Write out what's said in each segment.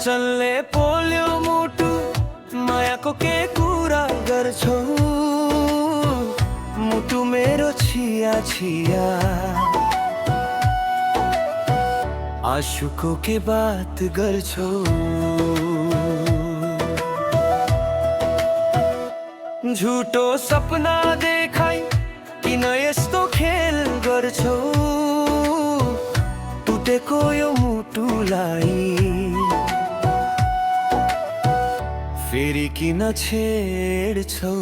वचनले पोल्यो मुटु मायाको के कुरा गर्छौ मुटु मेरो छिया छिया आँसुको के बात गर्छौ झुटो सपना देखाई किन यस्तो खेल गर्छौ टुटेको यो मुटुलाई फेरि किन छेड्छौ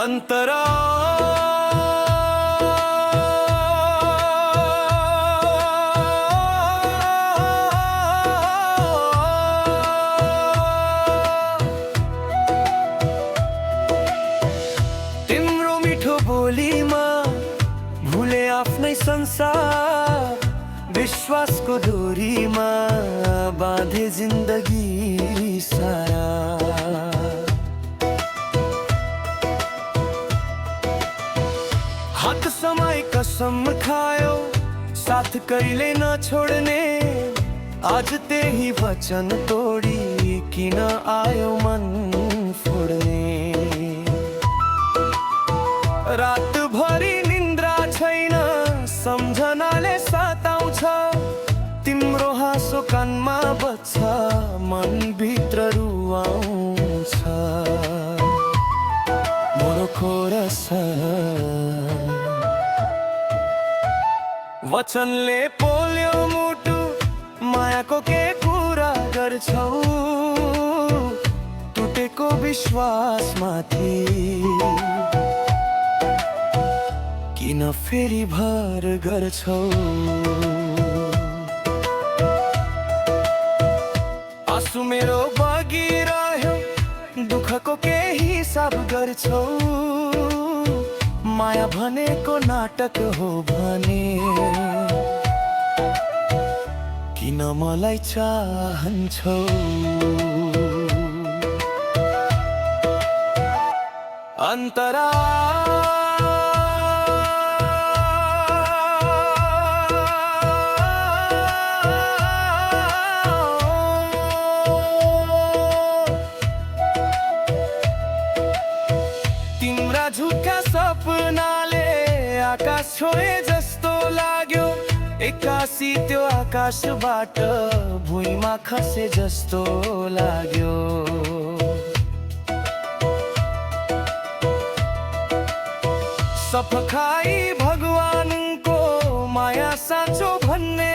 अन्तरा तिम्रो मिठो बोलीमा भुले आफ्नै संसार विश्वासको डोरीमा बाँधे जिन्दगी सारा हात समाई कसम खायो साथ कहिले न छोड्ने आज त्यही वचन तोडी किन आयो मन फोड्ने रातभरि निन्द्रा छैन सम्झनाले सताउँछ तिम्रो हाँसो कानमा बज्छ मनभित्र रुवाउँछ मोरो कोरस वचनले पोल्यो मुटु मायाको के कुरा गर्छौ टुटेको विश्वासमाथि किन फेरि भर गर्छौ आँसु मेरो बगिरह्यो दुःखको के हिसाब गर्छौ माया भनेको नाटक हो भने किन मलाई चाहन्छौ अन्तरा तिम्रा झुटका सपनाले आकाश छोए जस्तो लाग्यो एक्कासी त्यो आकाशबाट भुइँमा खसे जस्तो लाग्यो सफखाई भगवानको माया साँचो भन्ने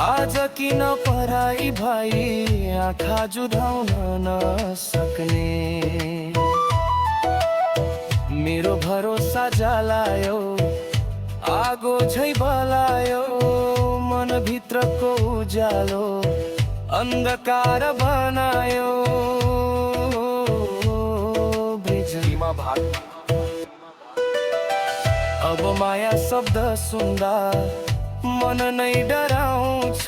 आज किन पराई भाइ आँखा जुधाउन नसक्ने मेरो भरोसा जलायो आगो झै बलायो मनभित्रको उज्यालो अन्धकार बनायो ब्रिजमा भाग अब माया शब्द सुन्दा मन नै डराउँछ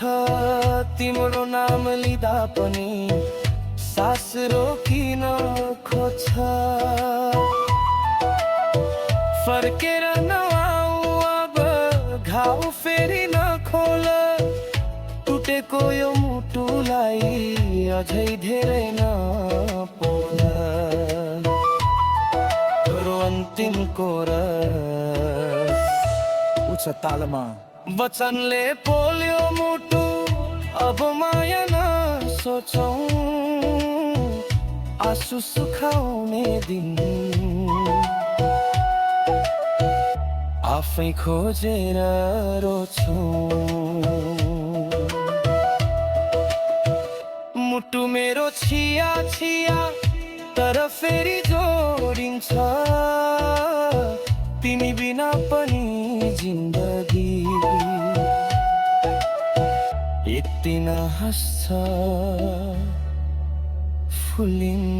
तिम्रो नाम लिँदा पनि सास रोकिन खोज्छ फर्केर नआऊ अब घाउ फेरि नखोल टुटेको यो मुटुलाई अझै धेरै नपोल तोरो अन्तिम कोरस उच्च तालमा वचनले पोल्यो मुटु अब माया नसोचौ आँसु सुखाउने दिन आफै खोजेर रोछु मुटु मेरो छिया छिया तर फेरि जोडिन्छ तिमी बिना पनि जिन्दगी यति न हाँस्छ फुलिन्छ